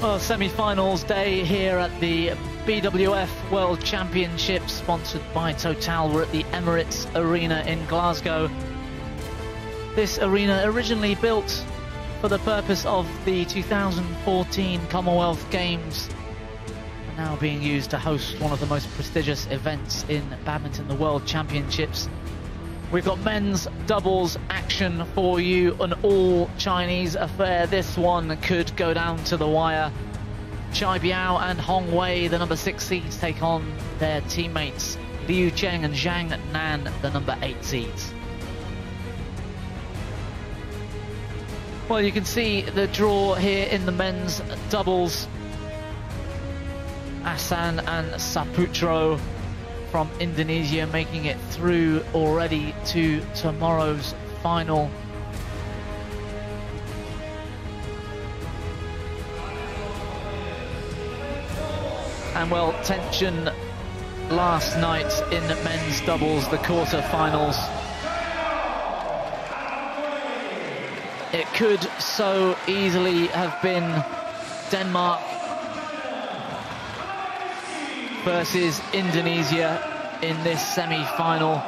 Well, semi-finals day here at the BWF World Championships, sponsored by Total. We're at the Emirates Arena in Glasgow. This arena originally built for the purpose of the 2014 Commonwealth Games, and now being used to host one of the most prestigious events in badminton, the World Championships. We've got men's doubles action for you, an all-Chinese affair. This one could go down to the wire. Biao and Hong Wei, the number 6 seeds, take on their teammates Liu Cheng and Zhang Nan, the number 8 seeds. Well, you can see the draw here in the men's doubles. Asan and Saputro from Indonesia making it through already to tomorrow's final. And well, tension last night in men's doubles, the quarter-finals. It could so easily have been Denmark versus Indonesia in this semi-final.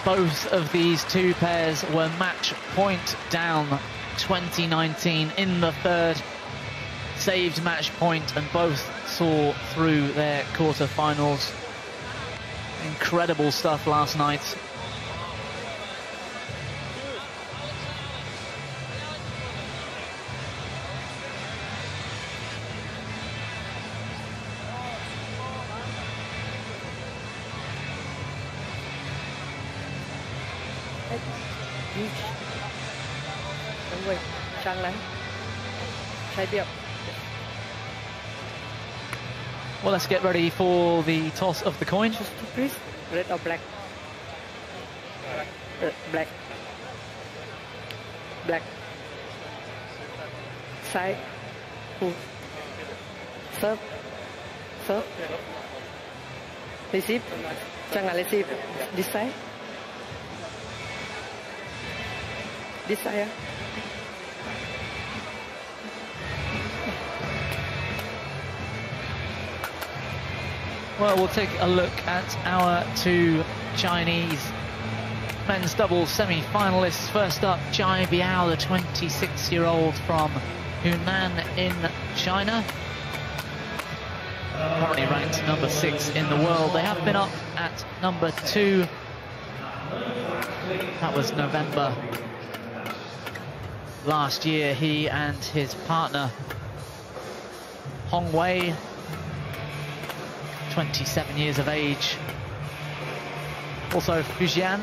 Both of these two pairs were match point down 2019 in the third, saved match point, and both saw through their quarter-finals. Incredible stuff last night. Well, let's get ready for the toss of the coin. Please, red or black? Black. Black. Side. Who? Serve. Serve. Receive. Jangan receive. This side. This side. Well, we'll take a look at our two Chinese men's doubles semi-finalists. First up, Biao, the 26-year-old from Hunan in China. Currently ranked number 6 in the world. They have been up at number 2. That was November last year. He and his partner, Hong Wei, 27 years of age. Also Fujian.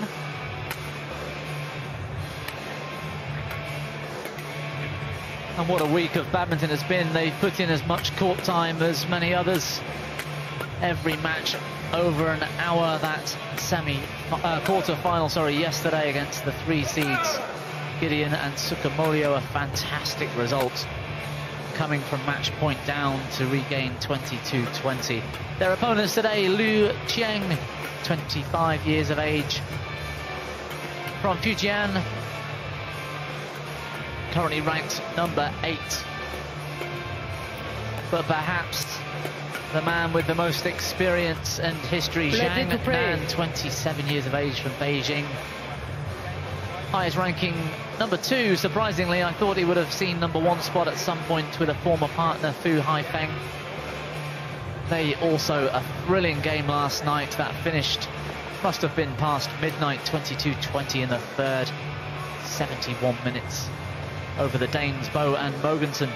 And what a week of badminton has been. They've put in as much court time as many others. Every match over an hour. That quarter-final, yesterday against the 3 seeds, Gideon and Sukamuljo, a fantastic result, coming from match point down to regain 22-20. Their opponents today, Liu Cheng, 25 years of age, from Fujian, currently ranked number 8. But perhaps the man with the most experience and history, Zhang Nan, 27 years of age from Beijing. Highest ranking number 2. Surprisingly, I thought he would have seen number 1 spot at some point with a former partner, Fu Haifeng. They also a thrilling game last night that finished, must have been past midnight, 22-20 in the third. 71 minutes over the Danes, Bo and Mogensen.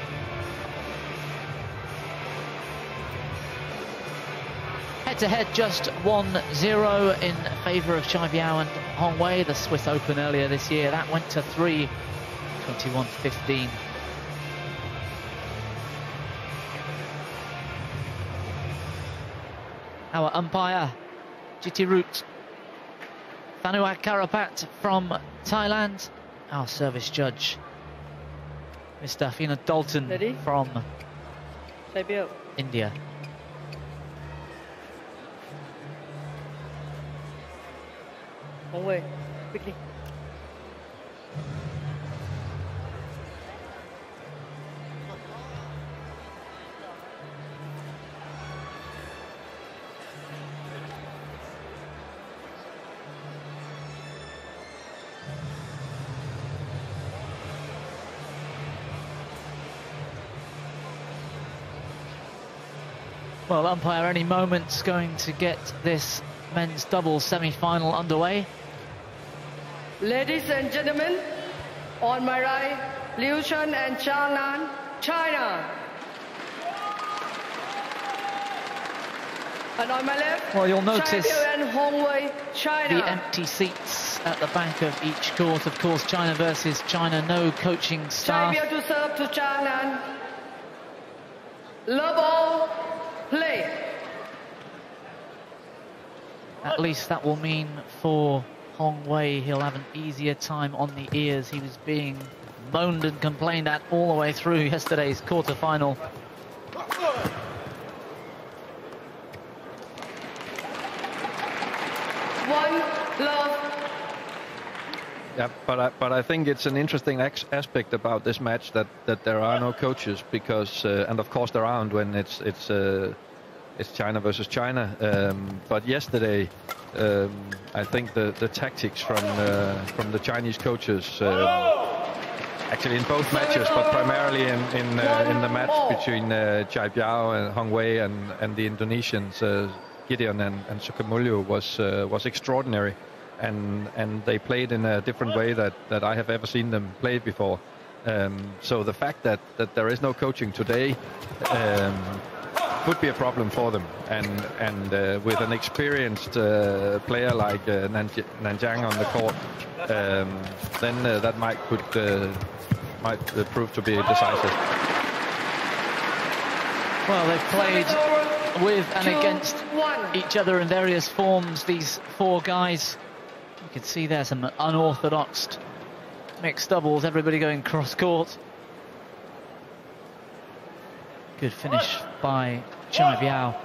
Head-to-head, just 1-0 in favour of Biao and Hong Wei. The Swiss Open earlier this year, that went to 3, 21-15. Our umpire, Jitirut Thanuak Karapat from Thailand. Our service judge, Mr. Fina Dalton. Ready? From India. Hong Wei, quickly. Well, umpire any moment's going to get this men's doubles semi-final underway. Ladies and gentlemen, on my right, Liu Chen and Zhang, China. And on my left, well, you'll notice and Hongwei, China. The empty seats at the back of each court. Of course, China versus China, no coaching staff. Biao to serve to Zhang. Love all, play. At least that will mean for Hongwei, he'll have an easier time on the ears. He was being moaned and complained at all the way through yesterday's quarter-final. One love. Yeah, but I think it's an interesting aspect about this match that there are no coaches, because and of course there aren't when it's China versus China. But yesterday, I think the tactics from the Chinese coaches, actually in both matches, but primarily in the match between Biao and Hongwei and the Indonesians, Gideon and Sukamuljo, was extraordinary, and they played in a different way that I have ever seen them play before. So the fact that there is no coaching today could be a problem for them, and with an experienced player like Nanjiang on the court, then that might prove to be decisive. Well, they've played with and against each other in various forms, these four guys. You can see there's some unorthodox mixed doubles, everybody going cross-court. Good finish by Biao.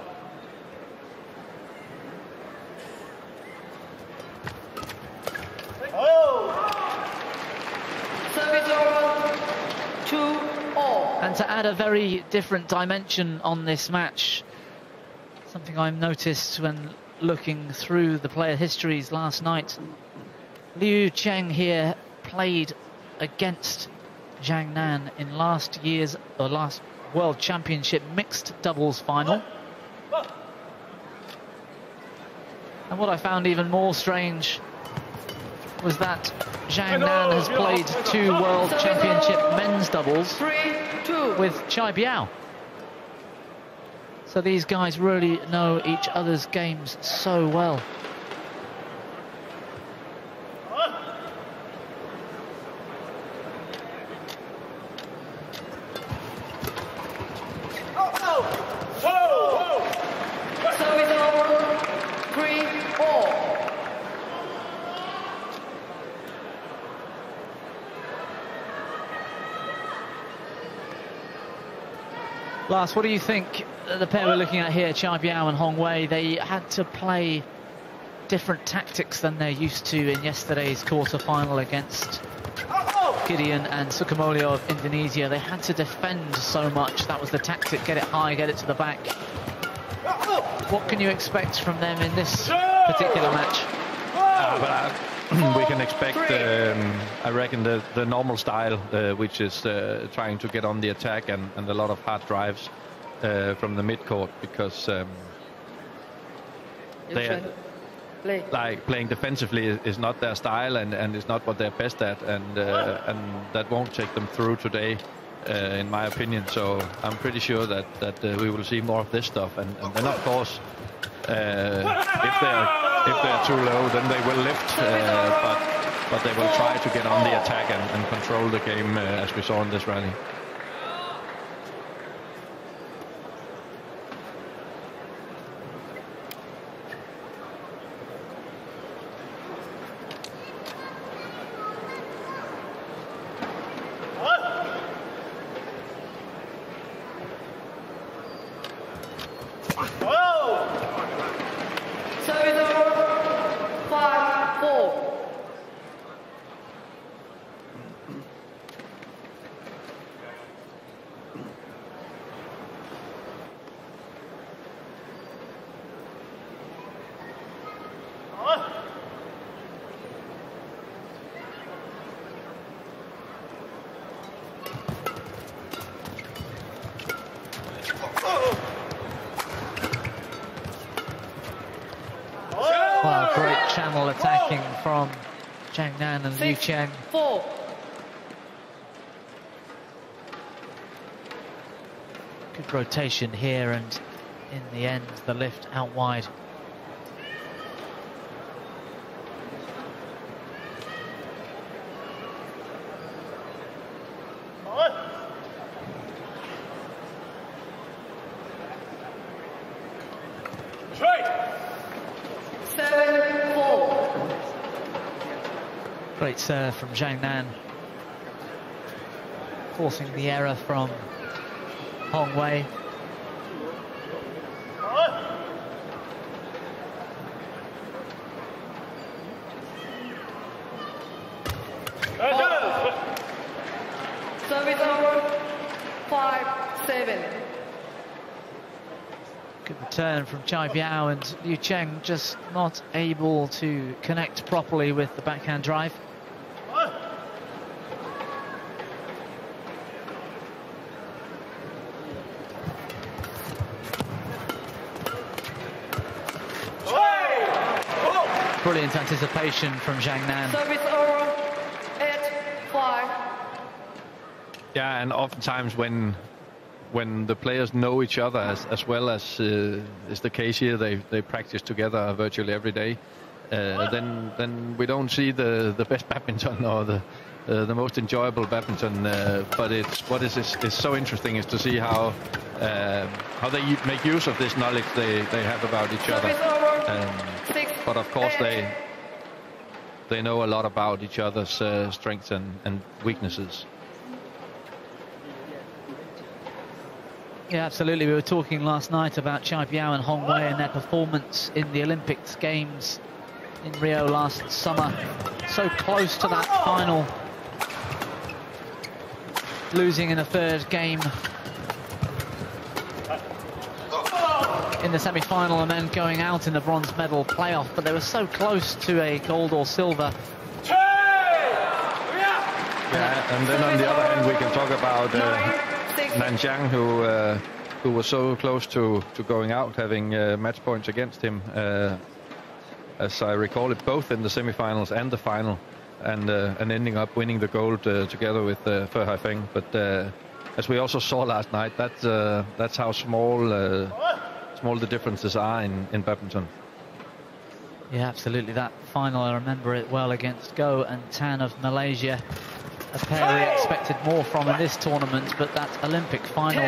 And to add a very different dimension on this match, something I noticed when looking through the player histories last night, Liu Chen here played against Zhang Nan in last World Championship mixed doubles final. And what I found even more strange was that Zhang Nan has played 2 World Championship men's doubles with Biao. So these guys really know each other's games so well. Lars, what do you think the pair we're looking at here, Biao and Hongwei? They had to play different tactics than they're used to in yesterday's quarter-final against Gideon and Sukamuljo of Indonesia. They had to defend so much. That was the tactic: get it high, get it to the back. What can you expect from them in this particular match? We can expect, I reckon, the normal style, which is trying to get on the attack and a lot of hard drives from the midcourt, because playing defensively is not their style, and is not what they're best at, and that won't take them through today, in my opinion. So I'm pretty sure that we will see more of this stuff, and then of course, if they're too low, then they will lift, but they will try to get on the attack and control the game, as we saw in this rally. channel attacking from Zhang Nan and Liu Chen. 6-4. Good rotation here, and in the end, the lift out wide. Great serve from Zhang Nan, forcing the error from Hong Wei. Service over. 5-7. Good return from Biao, and Liu Chen just not able to connect properly with the backhand drive. Brilliant anticipation from Zhang Nan. Service over. 8-5. Yeah, and oftentimes when the players know each other as well as is the case here, they practice together virtually every day. Then we don't see the best badminton or the most enjoyable badminton. But what is so interesting is to see how they make use of this knowledge they have about each other. But of course they know a lot about each other's strengths and weaknesses. Yeah, absolutely. We were talking last night about Biao and Hong Wei and their performance in the Olympics Games in Rio last summer. So close to that final. Losing in the third game in the semi-final, and then going out in the bronze medal playoff. But they were so close to a gold or silver. Yeah, and then on the other hand, we can talk about Zhang, who was so close to going out, having match points against him, as I recall it, both in the semi-finals and the final, and ending up winning the gold together with Fe Haifeng. But as we also saw last night, that's how small the differences are in badminton. Yeah, absolutely. That final, I remember it well, against Go and Tan of Malaysia. A pair we expected more from in this tournament, but that Olympic final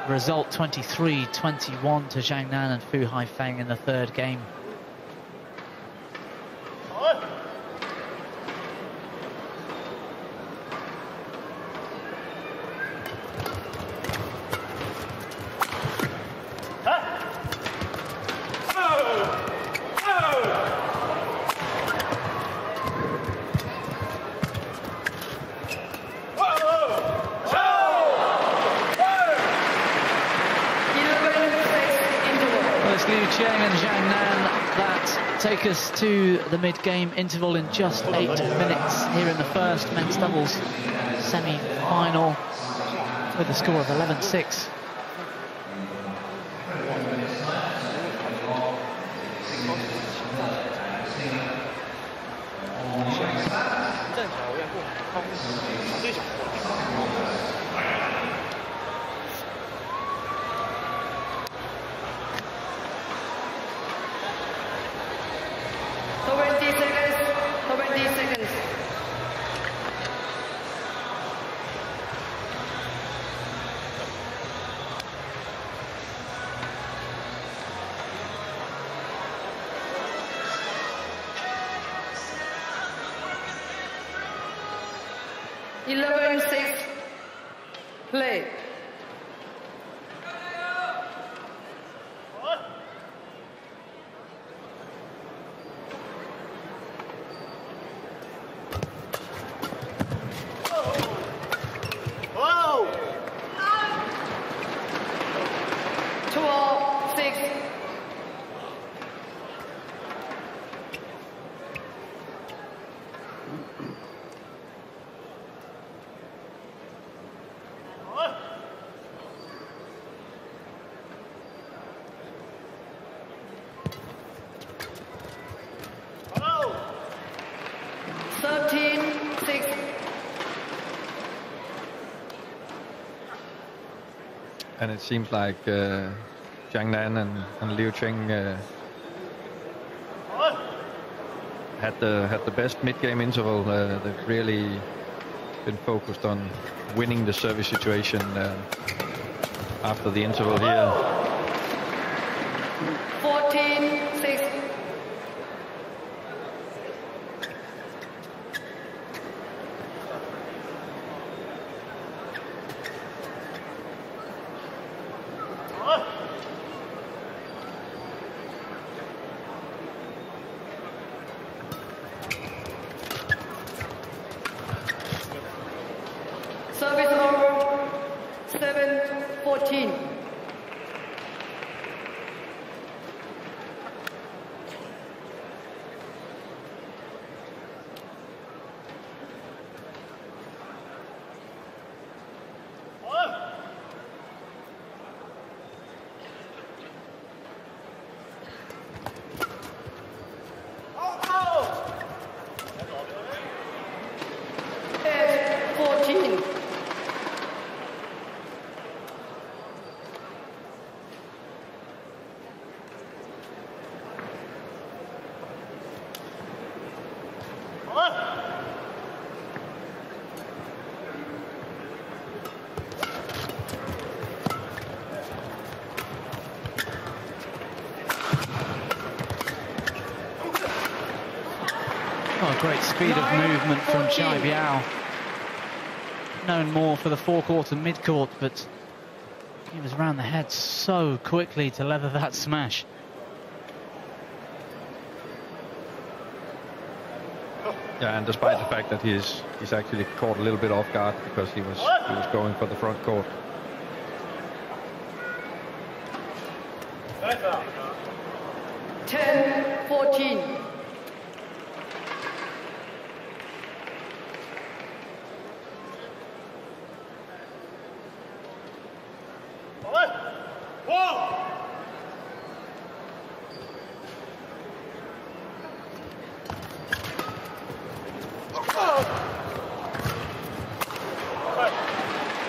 result 23-21 to Zhang Nan and Fe Haifeng in the third game. Take us to the mid-game interval in just 8 minutes here in the first men's doubles semi-final with a score of 11-6. Play. and it seems like Zhang Nan and Liu Chen had the best mid-game interval. They've really been focused on winning the service situation after the interval here. 14-6. Service over 7-14. Oh, great speed of movement from Chai Biao. Known more for the forecourt and midcourt, but he was around the head so quickly to leather that smash. Yeah, and despite the fact that he's actually caught a little bit off guard because he was going for the front court. Ten, 14.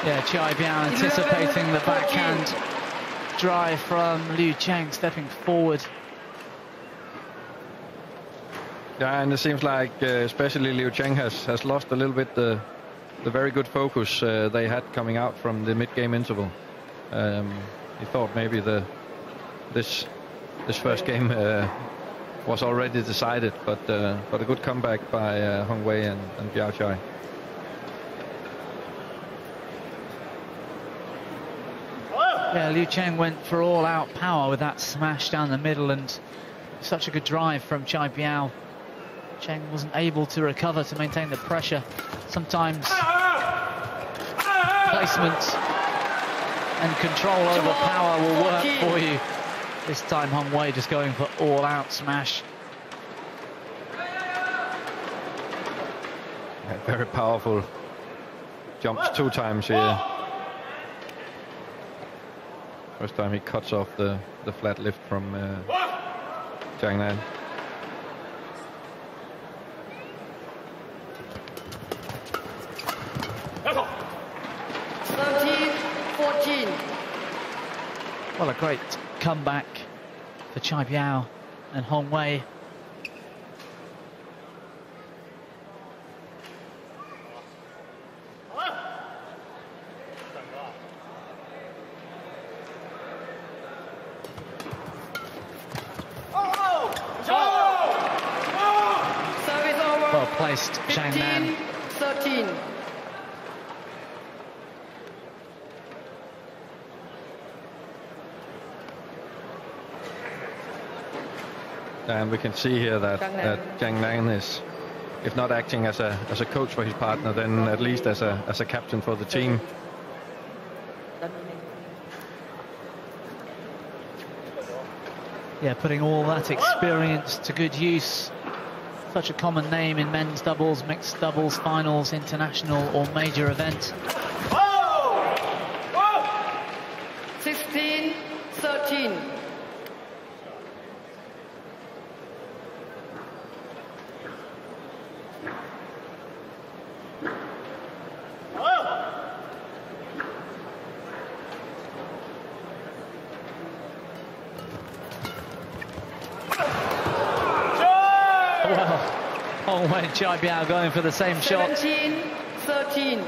Yeah, Chai Biao anticipating the backhand drive from Liu Chen, stepping forward. Yeah, and it seems like especially Liu Chen has lost a little bit the very good focus they had coming out from the mid-game interval. He thought maybe this first game was already decided, but a good comeback by Hong Wei and Biao Chai. Yeah, Liu Chen went for all-out power with that smash down the middle, and such a good drive from Chai Biao. Chen wasn't able to recover to maintain the pressure. Sometimes placement and control over power will work for you. This time Hong Wei just going for all-out smash. Yeah, very powerful jumps 2 times here. First time he cuts off the flat lift from Zhang Nan. Well, a great comeback for Chai Biao and Hong Wei. Well placed, Zhang Nan. 13. And we can see here that Zhang Nan is, if not acting as a coach for his partner, then at least as a captain for the team. Yeah, putting all that experience to good use. Such a common name in men's doubles, mixed doubles, finals, international or major event. 16-13. Hong Wei and Chai Biao going for the same shot. 17-13.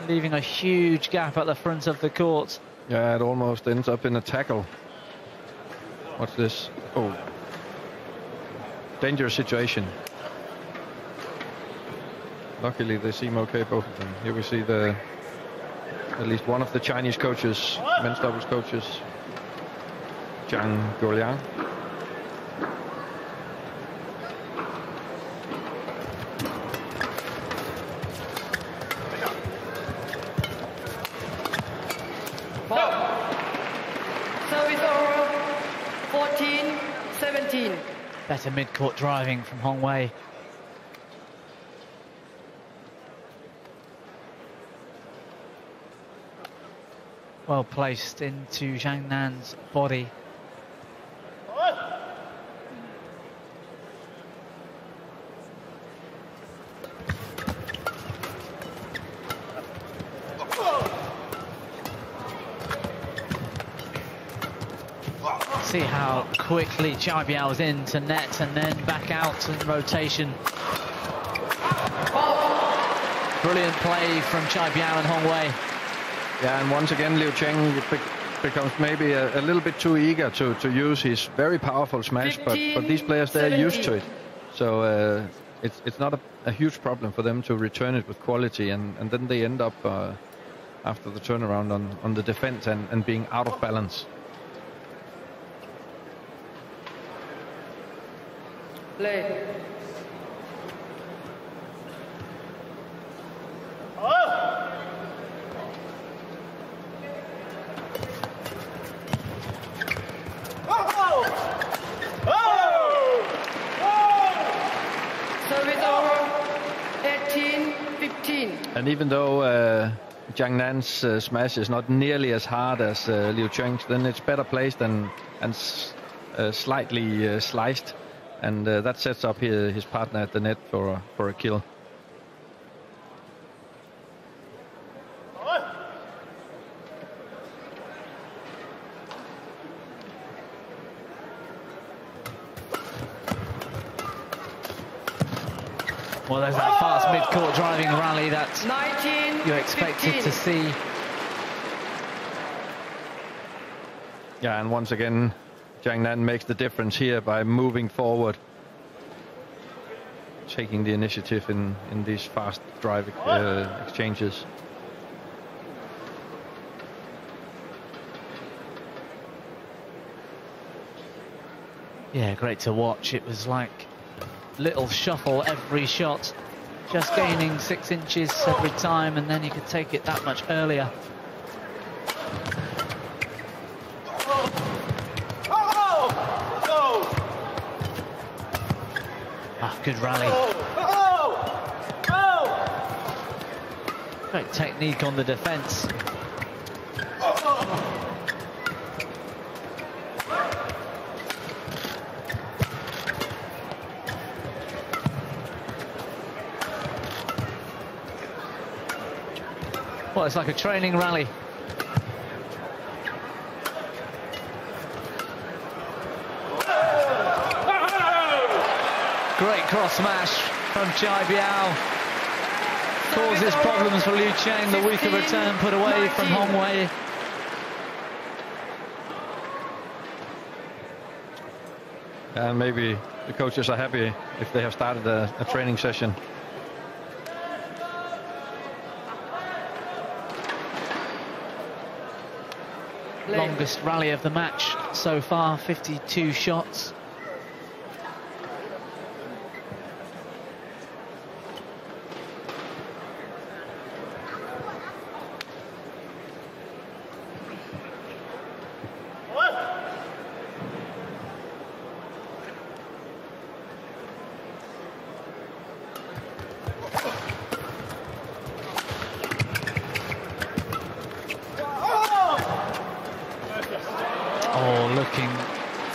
Leaving a huge gap at the front of the court. Yeah, it almost ends up in a tackle. What's this? Oh. Dangerous situation. Luckily they seem okay, both of them. Here we see at least one of the Chinese coaches, men's doubles coaches, Zhang. Service over. 14-17. Better mid-court driving from Hong Wei. Well placed into Zhang Nan's body. See how quickly Chai Biao was into net and then back out in rotation. Brilliant play from Chai Biao and Hong Wei. Yeah, and once again Liu Chen becomes maybe a little bit too eager to use his very powerful smash, but these players, they're used to it. So it's not a huge problem for them to return it with quality, and then they end up after the turnaround on the defense and being out of balance. Play. Service over. 18-15. And even though Zhang Nan's smash is not nearly as hard as Liu Chen's, then it's better placed and slightly sliced, and that sets up his partner at the net for a kill. Well, there's that fast mid-court driving rally that 19, you expected 15. to see. Yeah, and once again, Zhang Nan makes the difference here by moving forward, taking the initiative in these fast drive exchanges. Yeah, great to watch. It was like little shuffle every shot, just gaining 6 inches every time, and then you could take it that much earlier. Ah, good rally. Great technique on the defense. Well, it's like a training rally. Great cross smash from Chai Biao. Causes problems for Liu Chen. The weaker return put away from Hong Wei. And maybe the coaches are happy if they have started a training session. Longest rally of the match so far, 52 shots. Looking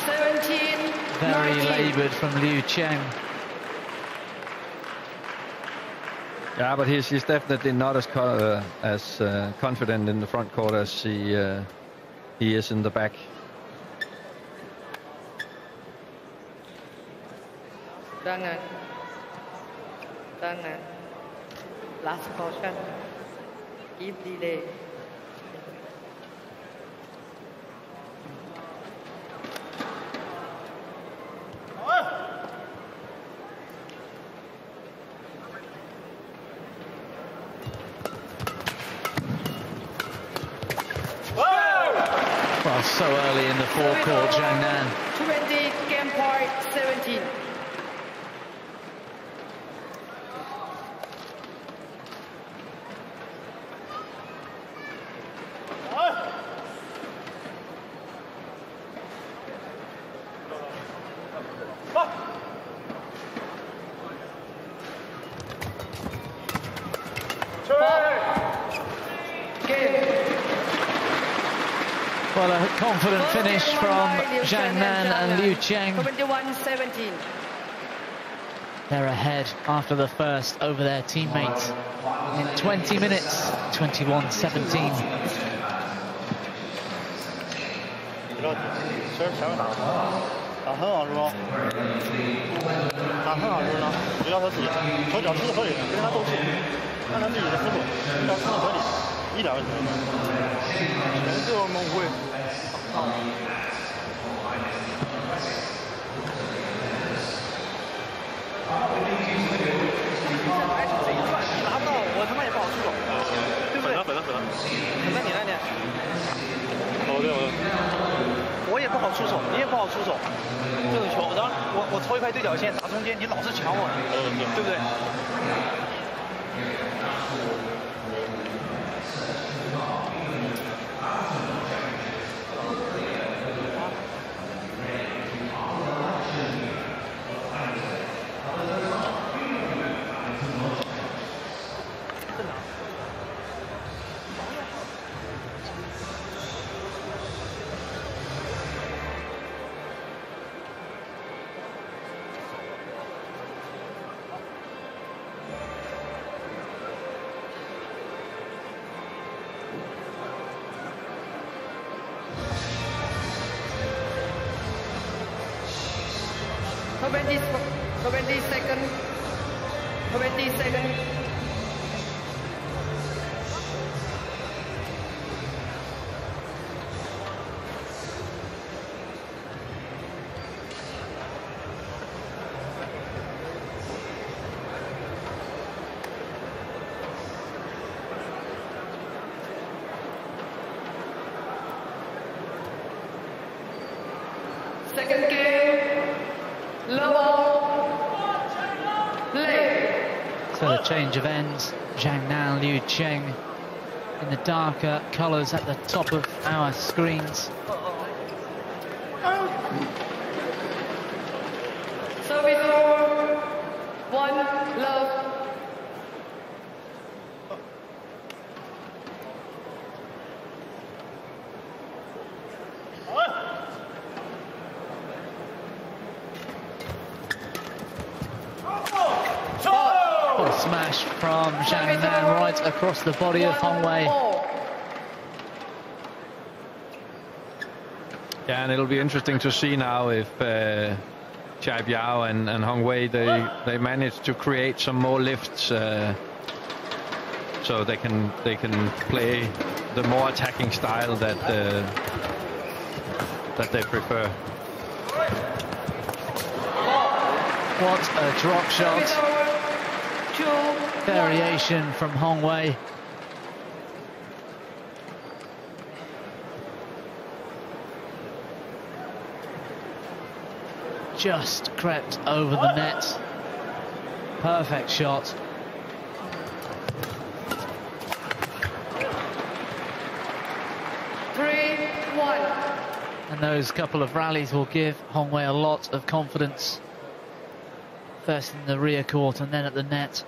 17, very 19. laboured from Liu Chen. Yeah, but he's definitely not as confident in the front court as he is in the back. Zhang. Done. Last caution. Give delay. Well, so early in the forecourt, Zhang Nan. 20, game point 17. Well, a confident finish from Zhang Nan and Liu Cheng. 21-17. They're ahead after the first over their teammates in 20 minutes, 21-17. Second game, level, play. So the change of ends, Zhang Nan, Liu Cheng in the darker colours at the top of our screens. Service over, 1 love. Smash from Zhang Nan right across the body of Hong Wei. Yeah, and it'll be interesting to see now if Biao and Hong Wei they manage to create some more lifts, so they can play the more attacking style that they prefer. What a drop shot. Variation from Hong Wei. Just crept over the net. Perfect shot. And those couple of rallies will give Hong Wei a lot of confidence. First in the rear court and then at the net.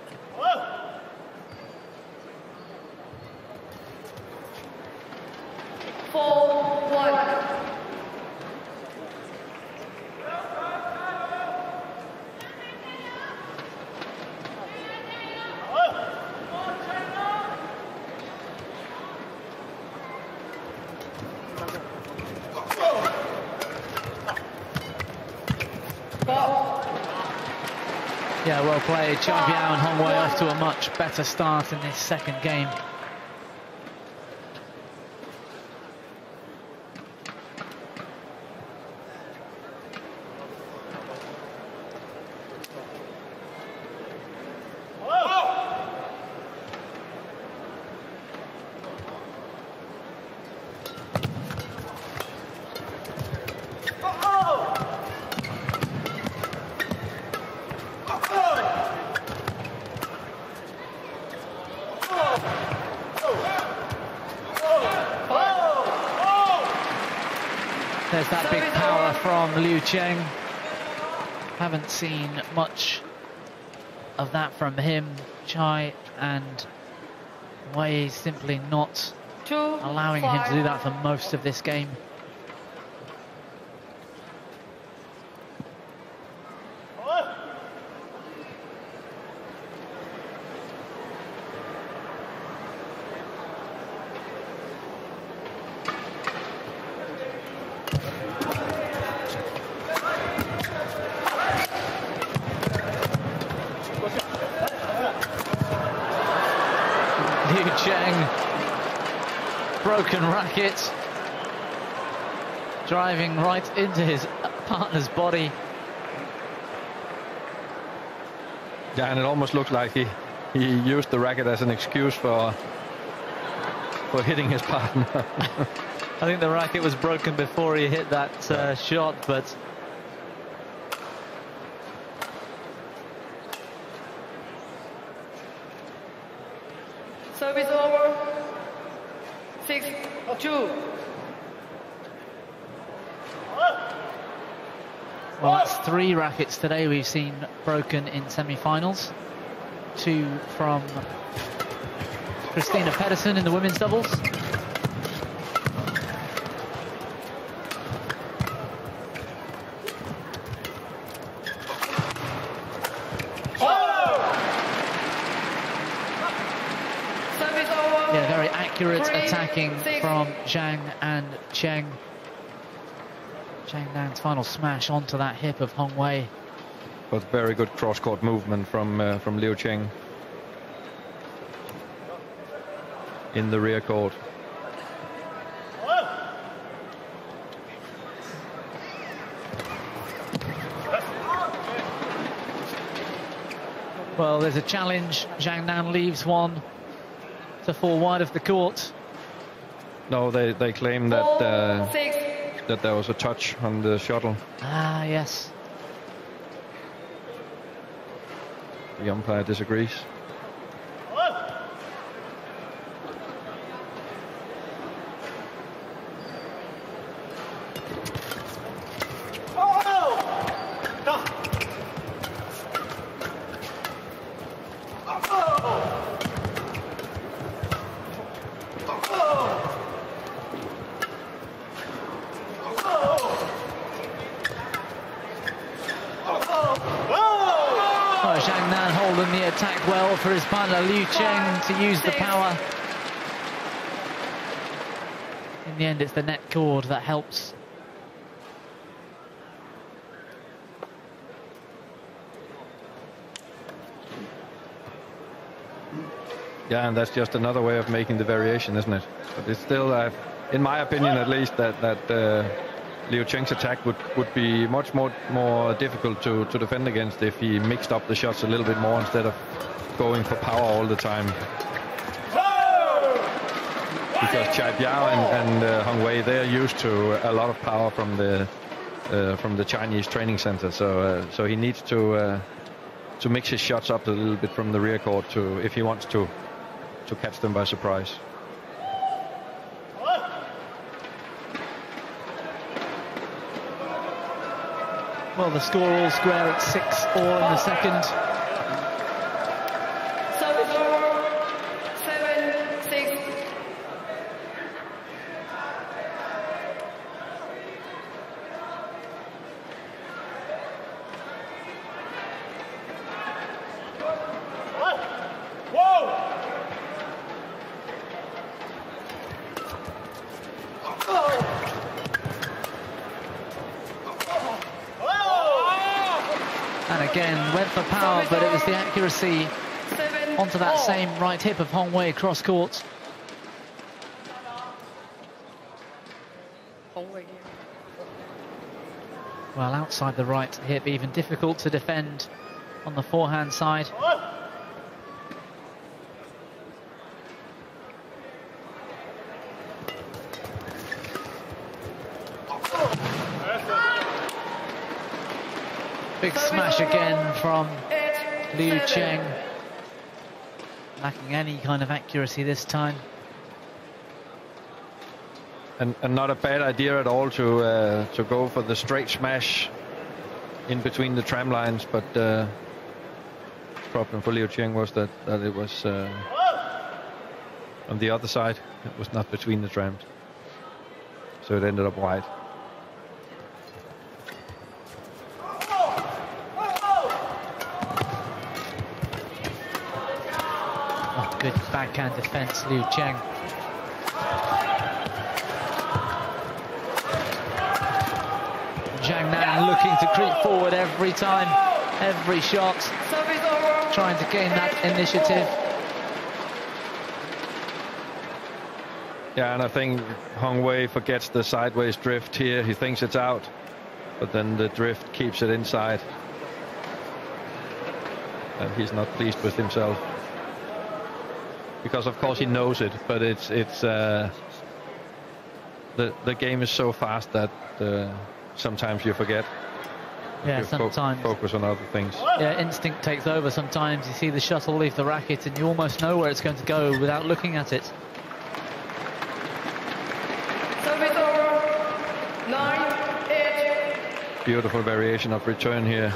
4-1. Yeah, well played. Chen Biao and Hong Wei off to a much better start in this second game. There's that big power from Liu Chen. Haven't seen much of that from him. Chai and Wei simply not allowing him to do that for most of this game. Broken racket, driving right into his partner's body. Yeah, and it almost looks like he used the racket as an excuse for hitting his partner. I think the racket was broken before he hit that shot, but service over. 6-2. Well, that's 3 rackets today we've seen broken in semi-finals. 2 from Christina Pedersen in the women's doubles. Yeah, very accurate attacking from Zhang and Chen. Zhang Nan's final smash onto that hip of Hong Wei. But very good cross-court movement from Liu Chen in the rear court. Well, there's a challenge. Zhang Nan leaves one to fall wide of the court. No, they claim that that there was a touch on the shuttle. Ah, yes. The umpire disagrees. Zhang Nan holding the attack well for his partner Liu Chen to use the power. In the end, it's the net cord that helps. Yeah, and that's just another way of making the variation, isn't it? But it's still, in my opinion at least, that Liu Chen's attack would be much more difficult to defend against if he mixed up the shots a little bit more instead of going for power all the time. Because Biao and Hong Wei, they're used to a lot of power from the Chinese training center, so he needs to mix his shots up a little bit from the rear court if he wants to catch them by surprise. Well, the score all square at 6-all in the second. Service over. 7-6. And again, went for power, but it was the accuracy onto that same right hip of Hong Wei cross court. Well, outside the right hip, even difficult to defend on the forehand side. Big smash again from Liu Chen. Lacking any kind of accuracy this time. And not a bad idea at all to go for the straight smash in between the tram lines, but the problem for Liu Chen was that it was on the other side. It was not between the trams, so it ended up wide. Oh, good backhand defense, Liu Chen. Zhang looking to creep forward every time, every shot, trying to gain that initiative. Yeah, and I think Hong Wei forgets the sideways drift here. He thinks it's out, but then the drift keeps it inside. And he's not pleased with himself. Because of course he knows it, but it's the game is so fast that sometimes you forget. Yeah, sometimes focus on other things. Yeah, instinct takes over. Sometimes you see the shuttle leave the racket and you almost know where it's going to go without looking at it. Service over. 9-8. Beautiful variation of return here.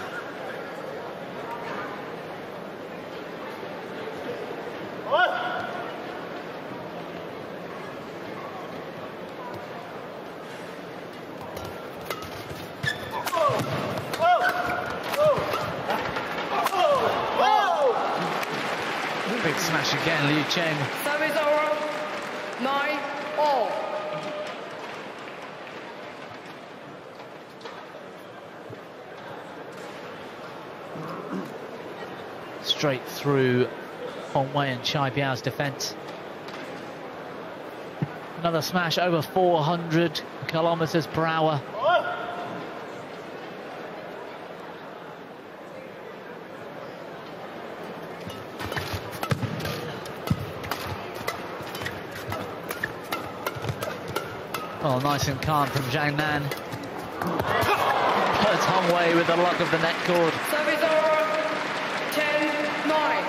Again, Liu Chen. Service over. 9-all. Straight through Hong Wei and Chai Biao's defense. Another smash over 400 kilometers per hour. Oh, nice and calm from Zhang. Hurts Hong Wei with the luck of the net cord. Service over. 10-9.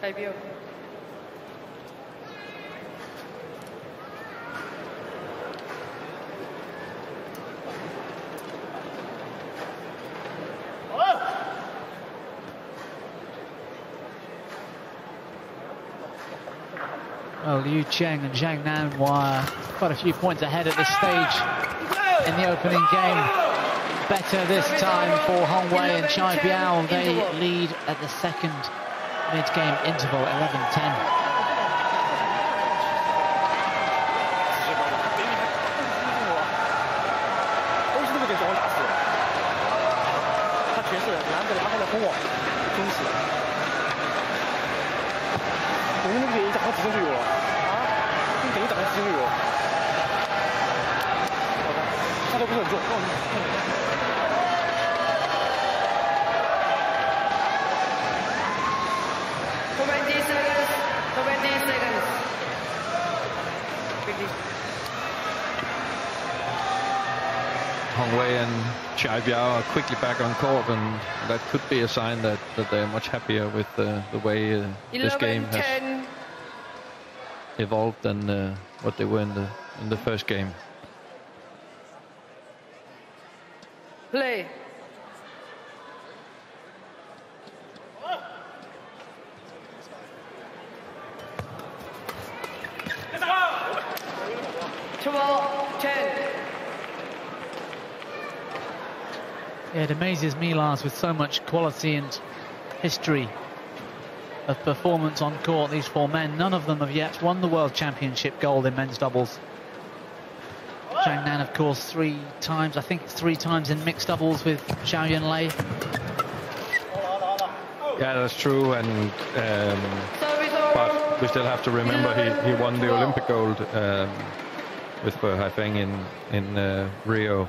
Biao. Well, Liu Chen and Zhang Nan were quite a few points ahead at this stage in the opening game. Better this time for Hong Wei and Chai Biao. They lead at the second mid-game interval, 11-10. Biao are quickly back on court, and that could be a sign that they're much happier with the way this game has evolved than what they were in the first game. Play. Yeah, it amazes me, Lars, with so much quality and history of performance on court, these four men. None of them have yet won the World Championship gold in men's doubles. Zhang Nan, of course, 3 times. I think it's 3 times in mixed doubles with Zhao Yunlei. Yeah, that's true, and but we still have to remember he won the Olympic gold with Fu Haifeng in Rio.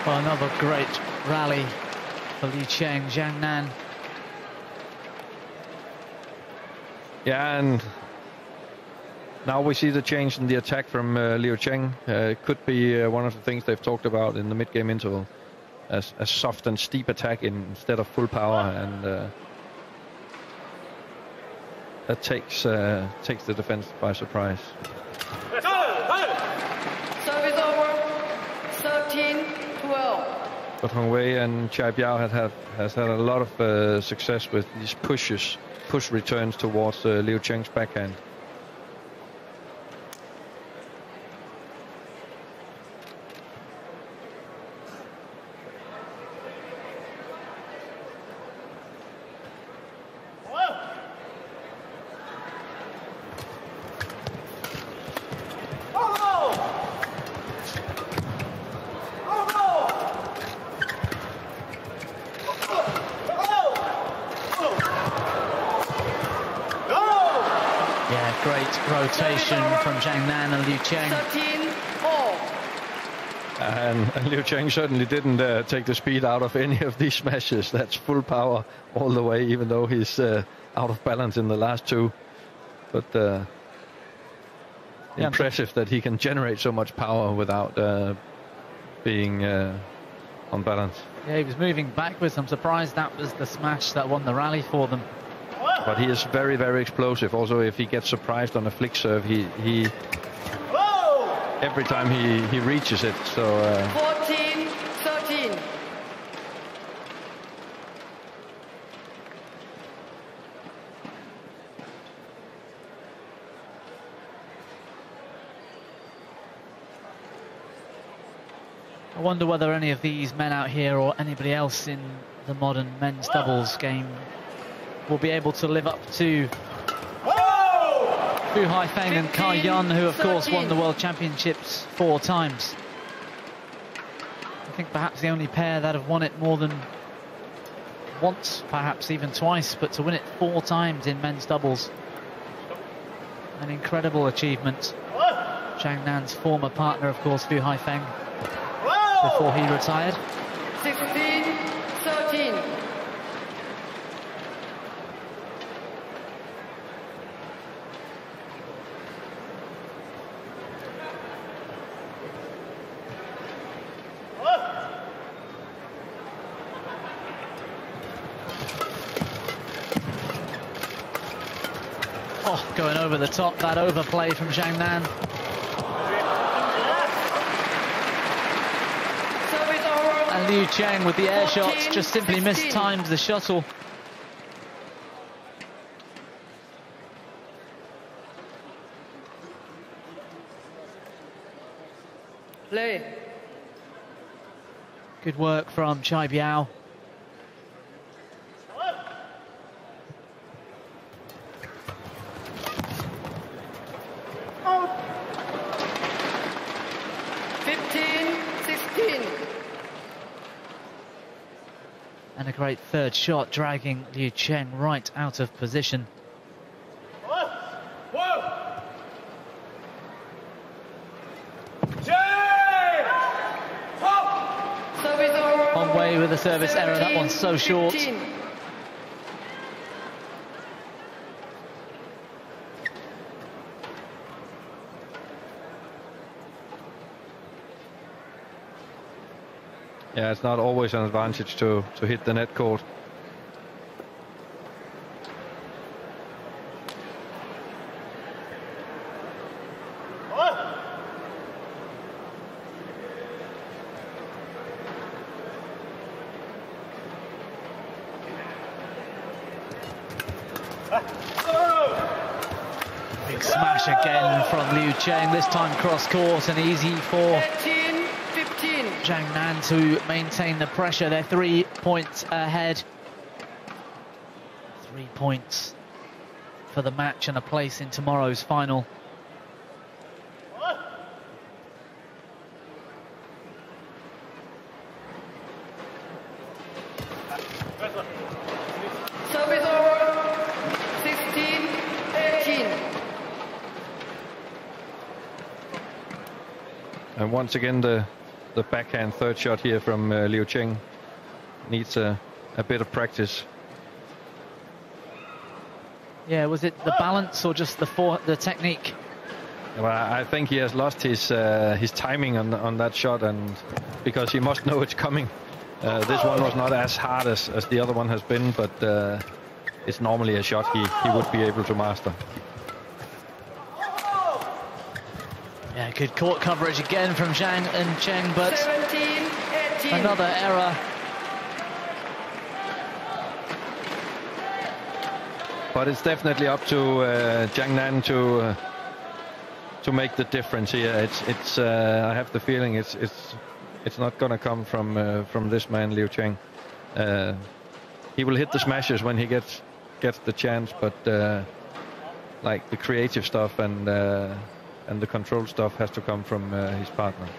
Another great rally for Liu Cheng, Zhang Nan. Yeah, and now we see the change in the attack from Liu Cheng. It could be one of the things they've talked about in the mid-game interval, as a soft and steep attack instead of full power, and that takes the defense by surprise. Service over. 13-12. But Hong Wei and Biao has had a lot of success with these push returns towards Liu Cheng's backhand. Rotation from Zhang Nan and Liu Cheng. 13-4. And Liu Cheng certainly didn't take the speed out of any of these smashes. That's full power all the way, even though he's out of balance in the last 2. But impressive that he can generate so much power without being on balance. Yeah, he was moving backwards. I'm surprised that was the smash that won the rally for them. But he is very, very explosive. Also, if he gets surprised on a flick serve, he every time he reaches it. So 14-13. I wonder whether any of these men out here or anybody else in the modern men's doubles game will be able to live up to Fu Haifeng and Kai Yun, who of course won the World Championships 4 times. I think perhaps the only pair that have won it more than once, perhaps even twice, but to win it 4 times in men's doubles, an incredible achievement. Zhang Nan's former partner, of course, Fu Haifeng, before he retired. 16-13. Oh, going over the top, that overplay from Zhang Nan. And Liu Cheng with the air shots just simply mistimed the shuttle. Play. Good work from Chai Biao. Oh. 15-16. And a great third shot, dragging Liu Chen right out of position. Hong Wei with a service error, that one's so short. 15. Yeah, it's not always an advantage to hit the net court. Big smash again from Liu Chen, this time cross court and easy for 15. Zhang Nan to maintain the pressure. They're 3 points ahead. 3 points for the match and a place in tomorrow's final. Service over. 16-18. And once again, the backhand third shot here from Liu Chen needs a bit of practice. Yeah, was it the balance or just the technique? Well, I think he has lost his timing on that shot, and because he must know it's coming. This one was not as hard as the other one has been, but it's normally a shot he would be able to master. Yeah, good court coverage again from Zhang and Chen, but 17-18. another error. But it's definitely up to Zhang Nan to make the difference here. It's I have the feeling it's not going to come from this man Liu Chen. He will hit the smashes when he gets the chance, but like the creative stuff and the control stuff has to come from his partner.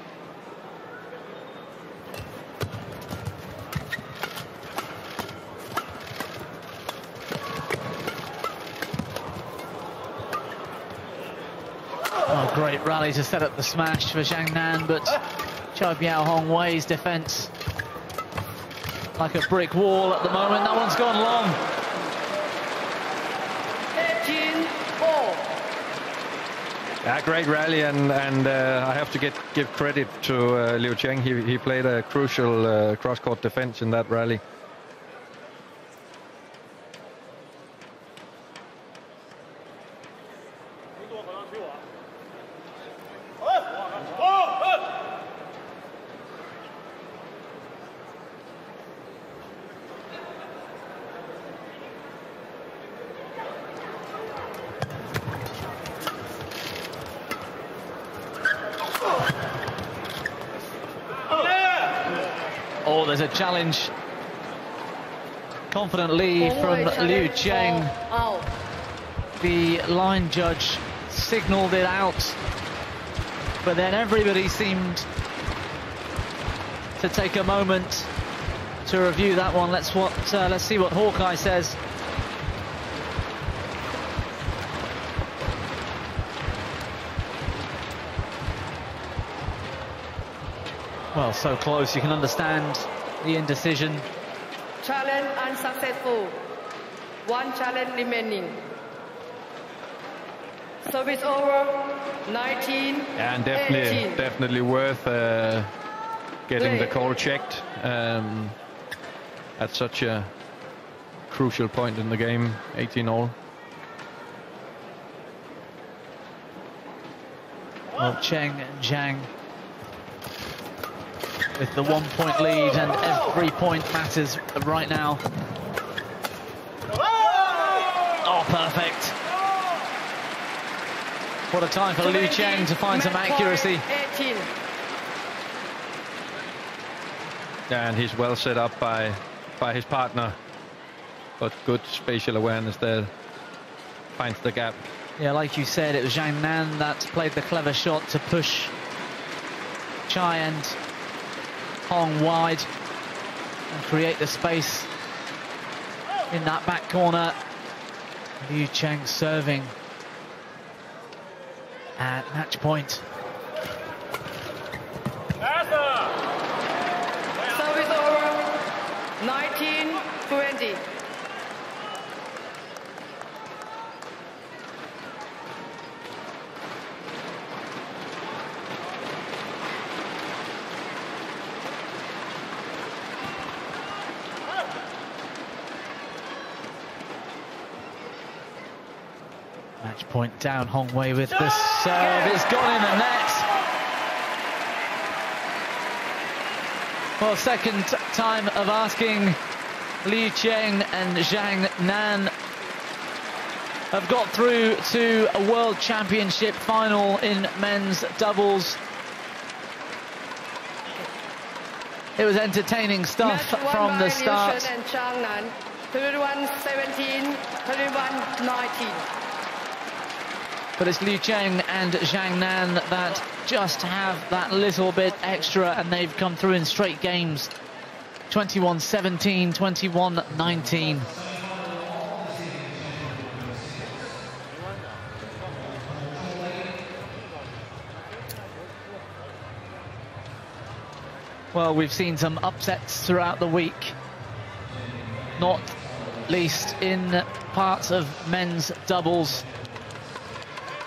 Oh, great rally to set up the smash for Zhang Nan, but Biao Hong Wei's defense like a brick wall at the moment. That one's gone long. 18-4. Yeah, great rally, and I have to give credit to Liu Chen. He played a crucial cross-court defense in that rally. Oh, there's a challenge. Confident lead from Liu Chen. Out. The line judge signaled it out, but then everybody seemed to take a moment to review that one. Let's see what Hawkeye says. Well, so close, you can understand the indecision. Challenge unsuccessful. One challenge remaining. Service over. 19. And 18. definitely worth getting the call checked at such a crucial point in the game. 18-all. Well, Chen and Zhang with the 1 point lead, and every point matters right now. Oh, perfect. What a time for Liu Chen to find some accuracy. 18. Yeah, and he's well set up by his partner, but good spatial awareness there. Finds the gap. Yeah, like you said, it was Zhang Nan that played the clever shot to push Chai and Hong wide and create the space in that back corner. Liu Chen serving at match point. Service over, 19-20. Match point down, Hong Wei with the serve. It's gone in the net. Well, second time of asking. Liu Chen and Zhang Nan have got through to a World Championship final in men's doubles. It was entertaining stuff from the start. Liu Chen and Zhang Nan, 31-17, 31-19. But it's Liu Chen and Zhang Nan that just have that little bit extra, and they've come through in straight games. 21-17, 21-19. Well, we've seen some upsets throughout the week, not least in parts of men's doubles.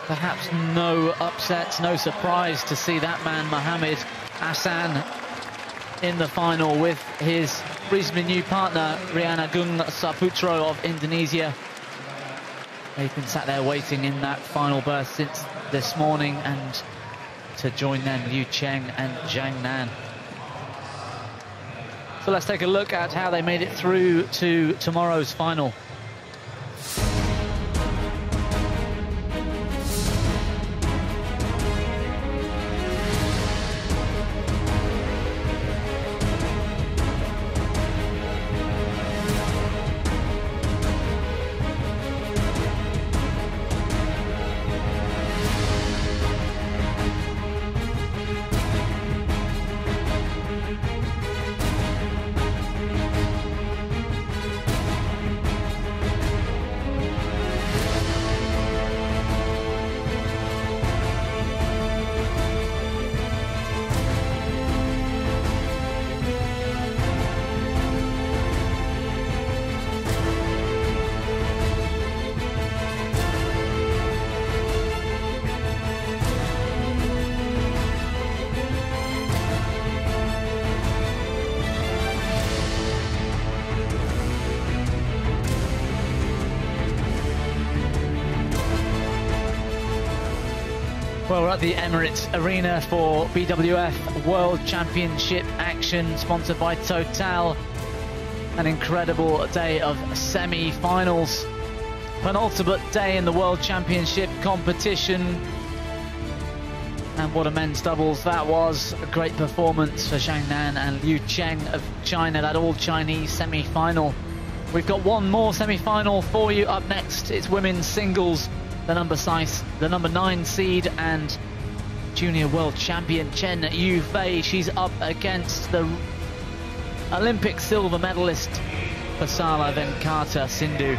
Perhaps no upsets, no surprise to see that man Mohamed Hassan in the final with his reasonably new partner Rian Agung Saputro of Indonesia. They've been sat there waiting in that final berth since this morning, and to join them, Liu Chen and Zhang Nan. So let's take a look at how they made it through to tomorrow's final. Well, we're at the Emirates Arena for BWF World Championship action, sponsored by Total. An incredible day of semi-finals. Penultimate day in the World Championship competition. And what a men's doubles that was. A great performance for Zhang Nan and Liu Chen of China, that all-Chinese semi-final. We've got one more semi-final for you up next. It's women's singles. The number 9 seed and junior world champion Chen Yufei. She's up against the Olympic silver medalist Pasala Venkata Sindhu.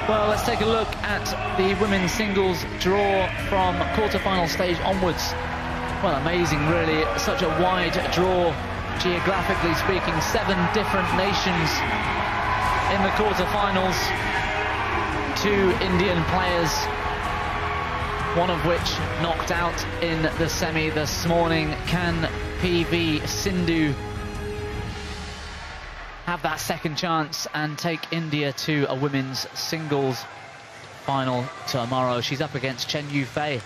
Well, let's take a look at the women's singles draw from quarter-final stage onwards. Well, amazing, really. Such a wide draw, geographically speaking. 7 different nations in the quarter-finals. 2 Indian players, one of which knocked out in the semi this morning. Can PV Sindhu have that second chance and take India to a women's singles final tomorrow? She's up against Chen Yufei.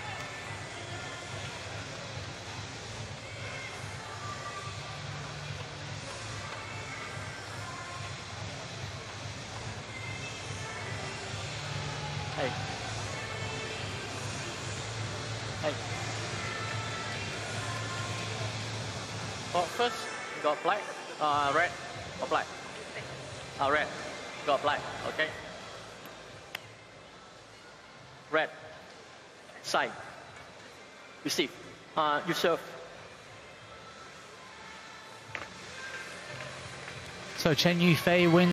Well, first, you got black, red, or black? Red. You got black, okay. Red. Side. Receive. You serve. So Chen Yufei wins